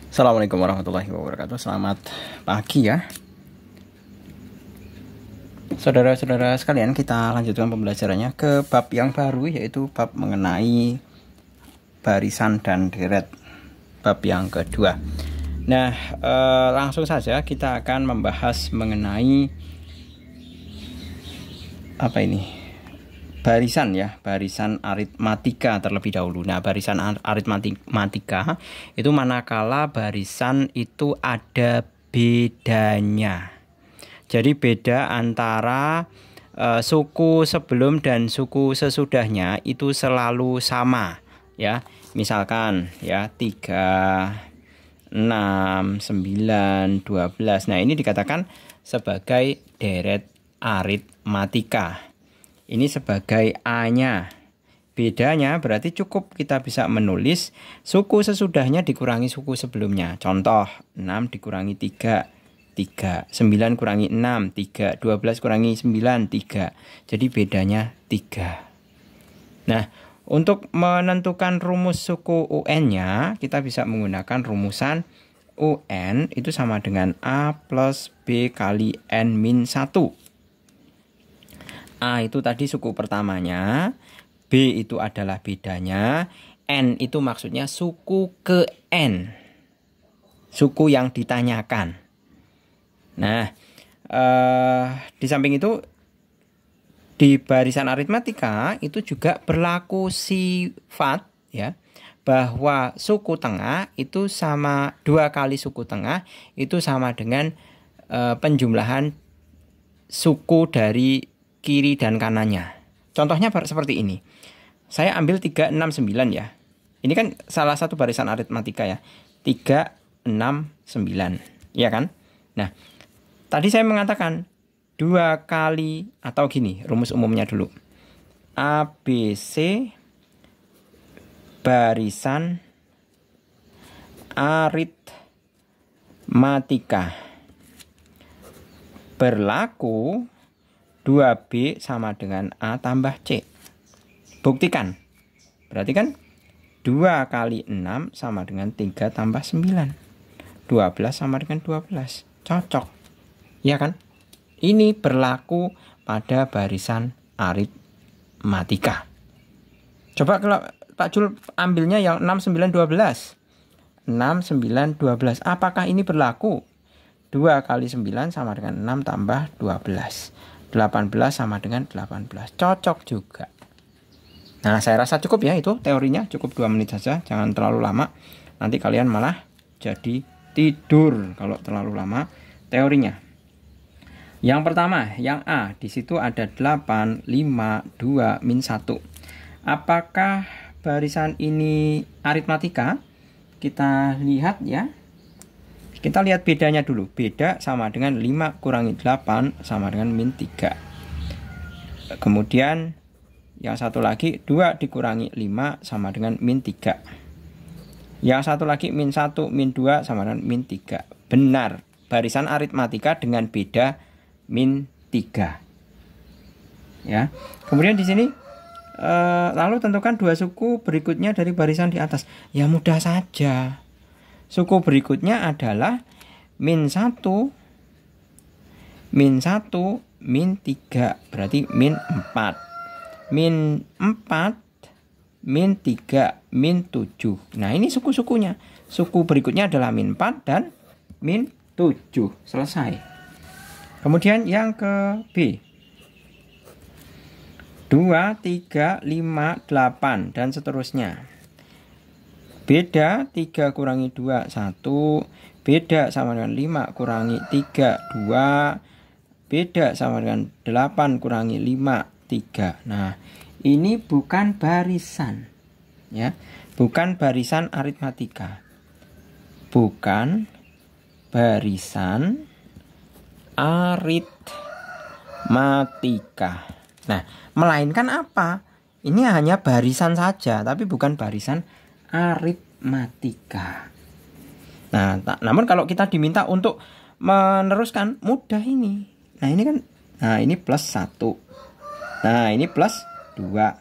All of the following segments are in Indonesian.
Assalamualaikum warahmatullahi wabarakatuh. Selamat pagi ya saudara-saudara sekalian. Kita lanjutkan pembelajarannya ke bab yang baru, yaitu bab mengenai barisan dan deret, bab yang kedua. Nah, langsung saja kita akan membahas mengenai barisan ya, barisan aritmatika terlebih dahulu. Nah, barisan aritmatika itu manakala barisan itu ada bedanya. Jadi beda antara suku sebelum dan suku sesudahnya itu selalu sama ya. Misalkan ya 3, 6, 9, 12. Nah, ini dikatakan sebagai deret aritmatika. Ini sebagai A-nya. Bedanya berarti cukup kita bisa menulis suku sesudahnya dikurangi suku sebelumnya. Contoh, 6 dikurangi 3, 3. 9 kurangi 6, 3. 12 kurangi 9, 3. Jadi bedanya 3. Nah, untuk menentukan rumus suku UN-nya, kita bisa menggunakan rumusan UN itu sama dengan A plus B kali N min 1. A itu tadi suku pertamanya, B itu adalah bedanya, N itu maksudnya suku ke N, suku yang ditanyakan. Nah, di samping itu, di barisan aritmatika itu juga berlaku sifat ya, bahwa suku tengah itu sama, 2 kali suku tengah itu sama dengan penjumlahan suku dari kiri dan kanannya. Contohnya seperti ini. Saya ambil 3, 6, 9 ya. Ini kan salah satu barisan aritmatika ya. 3, 6, 9. Iya kan? Nah, tadi saya mengatakan 2 kali, atau gini, rumus umumnya dulu. ABC barisan aritmatika berlaku 2B sama dengan A tambah C. Buktikan. Berarti kan 2 kali 6 sama dengan 3 tambah 9. 12 sama dengan 12. Cocok. Ya kan? Ini berlaku pada barisan aritmatika. Coba kalau Pak Jul ambilnya yang 6, 9, 12. 6, 9, 12. Apakah ini berlaku? 2 kali 9 sama dengan 6 tambah 12. 18 sama dengan 18. Cocok juga. Nah, saya rasa cukup ya, itu teorinya. Cukup 2 menit saja, jangan terlalu lama. Nanti kalian malah jadi tidur kalau terlalu lama teorinya. Yang pertama, yang A, di situ ada 8, 5, 2, min 1. Apakah barisan ini aritmatika? Kita lihat ya. Kita lihat bedanya dulu. Beda sama dengan 5 kurangi 8 sama dengan min 3. Kemudian yang satu lagi 2 dikurangi 5 sama dengan min 3. Yang satu lagi min 1, min 2 sama dengan min 3. Benar, barisan aritmatika dengan beda min 3. Ya. Kemudian di sini lalu tentukan 2 suku berikutnya dari barisan di atas. Ya mudah saja. Suku berikutnya adalah min 1, min 1, min 3. Berarti min 4. Min 4, min 3, min 7. Nah, ini suku-sukunya. Suku berikutnya adalah min 4 dan min 7. Selesai. Kemudian yang ke B. 2, 3, 5, 8 dan seterusnya. Beda 3 kurangi 2, 1. Beda sama dengan 5 kurangi 3, 2. Beda sama dengan 8 kurangi 5, 3. Nah, ini bukan barisan. Ya, bukan barisan aritmatika. Bukan barisan aritmatika. Nah, melainkan apa? Ini hanya barisan saja, tapi bukan barisan aritmatika. Nah, namun kalau kita diminta untuk meneruskan, mudah ini. Nah, ini kan, nah ini plus 1. Nah, ini plus 2.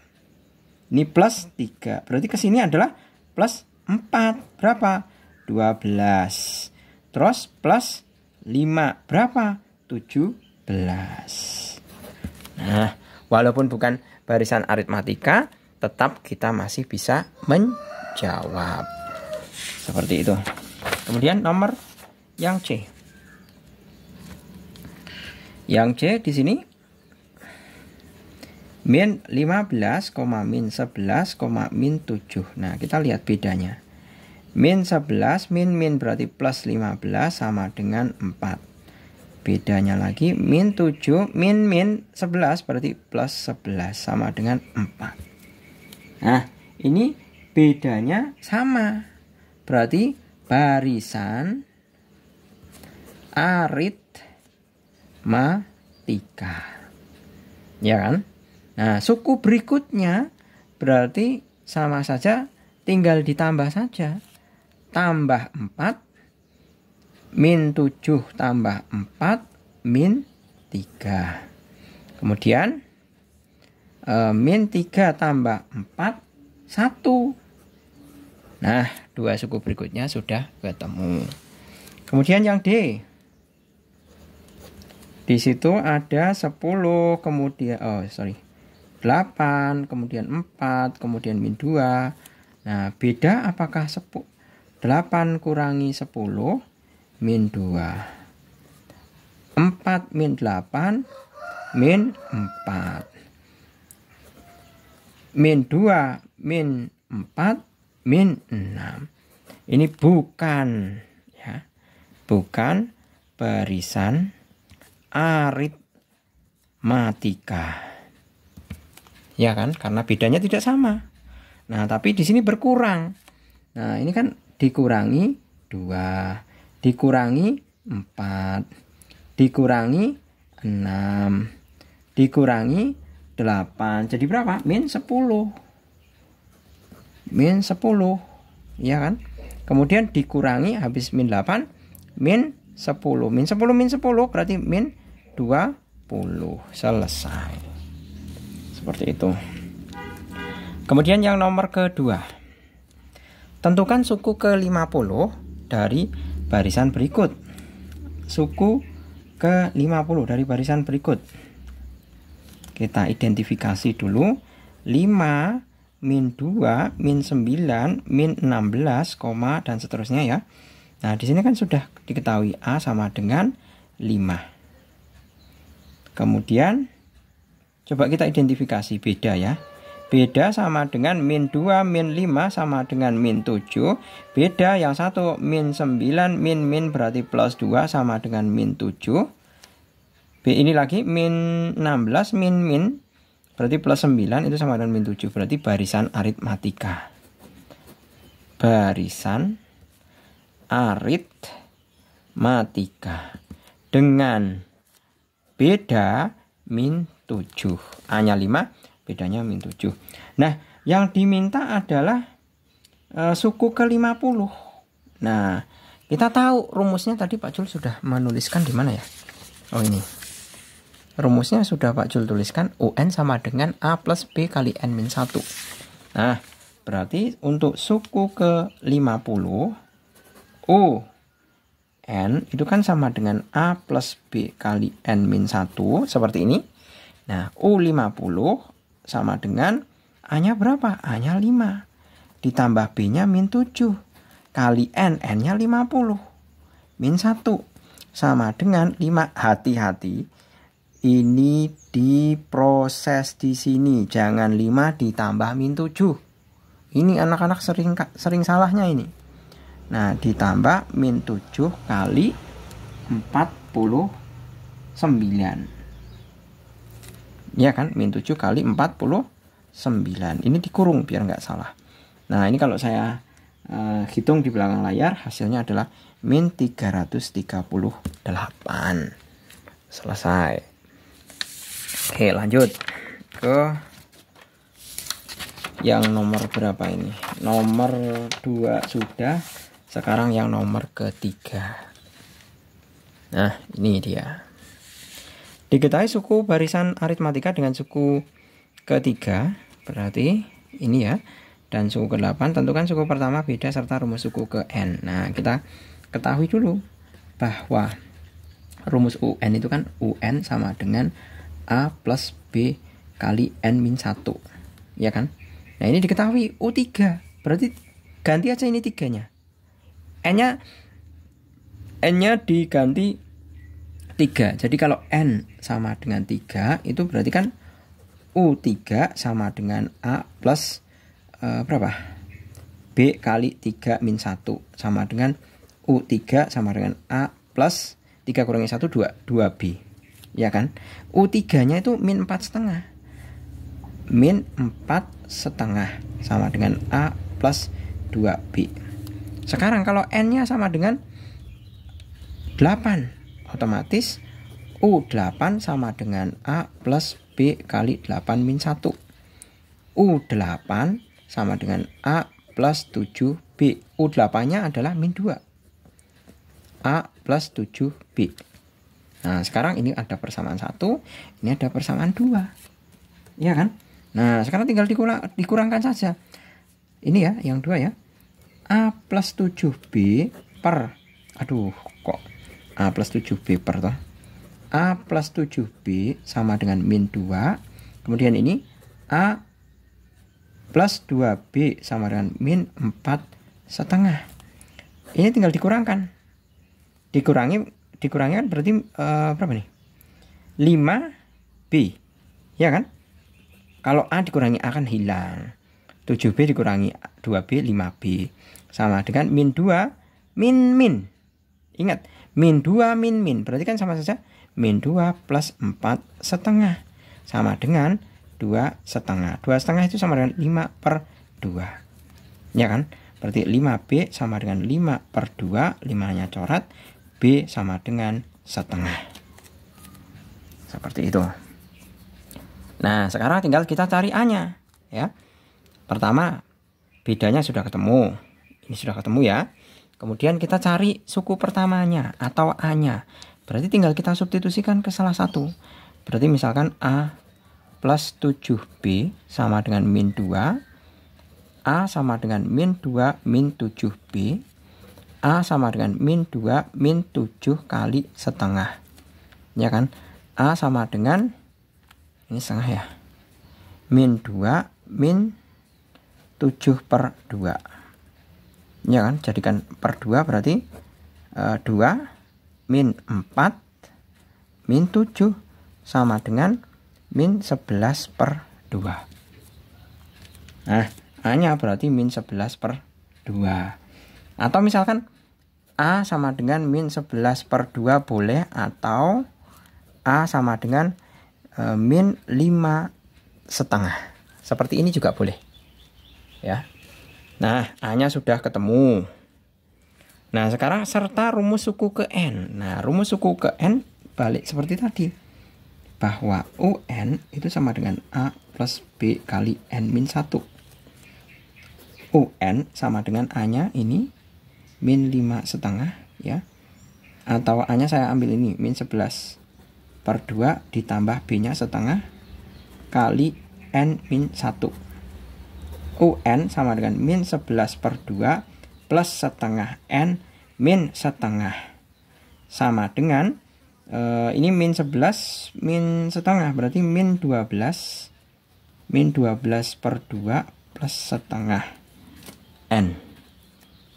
Ini plus 3. Berarti ke sini adalah plus 4. Berapa? 12. Terus plus 5. Berapa? 17. Nah, walaupun bukan barisan aritmatika, tetap kita masih bisa menjawab. Seperti itu. Kemudian nomor yang C. Yang C di sini min 15, min 11, min 7. Nah, kita lihat bedanya. Min 11, min berarti plus 15 sama dengan 4. Bedanya lagi min 7, min 11 berarti plus 11 sama dengan 4. Nah, ini bedanya sama. Berarti barisan aritmatika. Ya kan? Nah, suku berikutnya berarti sama saja, tinggal ditambah saja. Tambah 4, min 7 tambah 4, min 3. Kemudian min 3 tambah 4, 1. Nah, dua suku berikutnya sudah ketemu. Kemudian yang D. Di situ ada 10, kemudian 8, kemudian 4, kemudian min 2. Nah, beda apakah 8 kurangi 10, min 2. 4 min 8, min 4. Min 2, min 4, min 6. Ini bukan barisan aritmatika. Ya kan? Karena bedanya tidak sama. Nah, tapi di sini berkurang. Nah, ini kan dikurangi 2, dikurangi 4, dikurangi 6, dikurangi 8. Jadi berapa? Min 10. Min 10. Ya kan? Kemudian dikurangi habis min 8, min 10. Min 10 min 10 berarti min 20. Selesai. Seperti itu. Kemudian yang nomor kedua. Tentukan suku ke-50 dari barisan berikut. Suku ke-50 dari barisan berikut. Kita identifikasi dulu. 5, min 2, min 9, min 16, dan seterusnya ya. Nah, di sini kan sudah diketahui A sama dengan 5. Kemudian coba kita identifikasi beda ya. Beda sama dengan min 2, min 5 sama dengan min 7. Beda yang satu min 9, min berarti plus 2 sama dengan min 7. Ini lagi min 16, min berarti plus 9 itu sama dengan min 7. Berarti barisan aritmatika. Barisan aritmatika. Dengan beda min 7. A-nya 5, bedanya min 7. Nah, yang diminta adalah suku ke-50. Nah, kita tahu rumusnya tadi Pak Jul sudah menuliskan di mana ya? Oh, ini. Rumusnya sudah Pak Jul tuliskan, UN sama dengan A plus B kali N min 1. Nah, berarti untuk suku ke-50, UN itu kan sama dengan A plus B kali N min 1, seperti ini. Nah, U50 sama dengan A-nya berapa? A-nya 5. Ditambah B-nya min 7. Kali N, N-nya 50. Min 1 sama dengan 5. Hati-hati. Ini diproses di sini. Jangan 5 ditambah min 7. Ini anak-anak sering salahnya ini. Nah, ditambah min 7 kali 49. Ya kan? Min 7 kali 49. Ini dikurung biar nggak salah. Nah, ini kalau saya hitung di belakang layar, hasilnya adalah min 338. Selesai. Oke, lanjut ke yang nomor berapa ini? Nomor 2 sudah. Sekarang yang nomor ketiga. Nah, ini dia. Diketahui suku barisan aritmatika dengan suku ketiga. Berarti ini ya. dan suku ke-8, tentukan suku pertama beda serta rumus suku ke N. Nah, kita ketahui dulu bahwa rumus UN itu kan UN sama dengan A plus B kali N min 1. Ya kan? Nah, ini diketahui U3. Berarti ganti aja ini 3-nya. N-nya diganti 3. Jadi kalau N sama dengan 3, itu berarti kan U3 sama dengan A plus berapa? B kali 3 min 1 sama dengan U3 sama dengan A plus 3 kurangi 1 2B. Ya kan? U3-nya itu min 4,5. Min 4,5 sama dengan A plus 2B. Sekarang kalau N-nya sama dengan 8, otomatis U8 sama dengan A plus B kali 8 min 1. U8 sama dengan A plus 7B. U8-nya adalah min 2. A plus 7B. Nah, sekarang ini ada persamaan 1, ini ada persamaan 2. Ya kan? Nah, sekarang tinggal dikurangkan saja. Ini ya, yang 2 ya. A plus 7B per, kok A plus 7B per toh. A plus 7B sama dengan min 2. Kemudian ini A plus 2B sama dengan min 4,5. Ini tinggal dikurangkan. Dikurangi kan berarti berapa nih? 5B. Ya kan? Kalau A dikurangi A kan hilang. 7B dikurangi 2B 5B. Sama dengan min 2 min. Ingat, min 2 min. Berarti kan sama saja min 2 plus 4,5. Sama dengan 2,5. 2,5 itu sama dengan 5/2. Ya kan? Berarti 5B sama dengan 5/2. 5-nya coret. B sama dengan 1/2. Seperti itu. Nah, sekarang tinggal kita cari A-nya. Ya. Pertama, bedanya sudah ketemu. Ini sudah ketemu ya. Kemudian kita cari suku pertamanya atau A-nya. Berarti tinggal kita substitusikan ke salah satu. Berarti misalkan A plus 7B sama dengan min 2. A sama dengan min 2 min 7B. A sama dengan min 2 min 7 kali 1/2. Ya kan? A sama dengan, ini 1/2 ya, min 2 min 7/2. Ya kan? Jadikan per 2 berarti 2 min 4 min 7 sama dengan min 11/2. Nah, A-nya berarti min 11/2. Atau misalkan A sama dengan min 11/2 boleh, atau A sama dengan min 5,5. Seperti ini juga boleh. Ya. Nah, A-nya sudah ketemu. Nah, sekarang serta rumus suku ke N. Nah, rumus suku ke N balik seperti tadi. Bahwa UN itu sama dengan A plus B kali N min 1. UN sama dengan A-nya ini min 5,5 ya. Atau A-nya saya ambil ini min 11/2 ditambah B-nya 1/2 kali N min 1. UN sama dengan min 11/2 plus 1/2 N min 1/2 sama dengan ini min 11 min 1/2 berarti min 12 min/2 plus 1/2 N.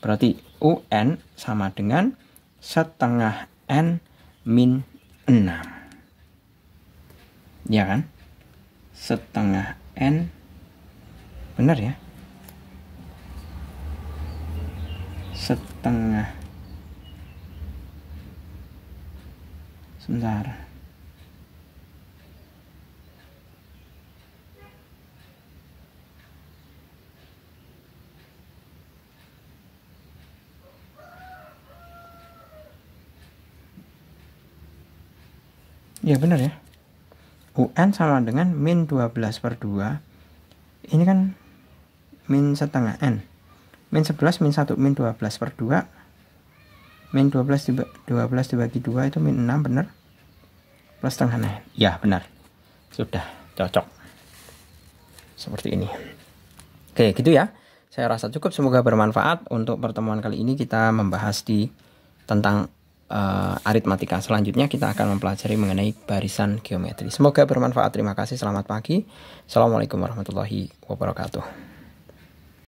Berarti UN sama dengan 1/2 N min 6. Ya kan? 1/2 N. Benar ya? 1/2. Sebentar. Ya benar ya. UN sama dengan min 12/2. Ini kan min 1/2 N. Min 11 min 1 min 12/2. Min 12 dibagi 2 itu min 6, benar? Plus 1/2. Ya benar. Sudah cocok. Seperti ini. Oke, gitu ya. Saya rasa cukup, semoga bermanfaat. Untuk pertemuan kali ini kita membahas tentang aritmatika. Selanjutnya kita akan mempelajari mengenai barisan geometri. Semoga bermanfaat. Terima kasih. Selamat pagi. Assalamualaikum warahmatullahi wabarakatuh.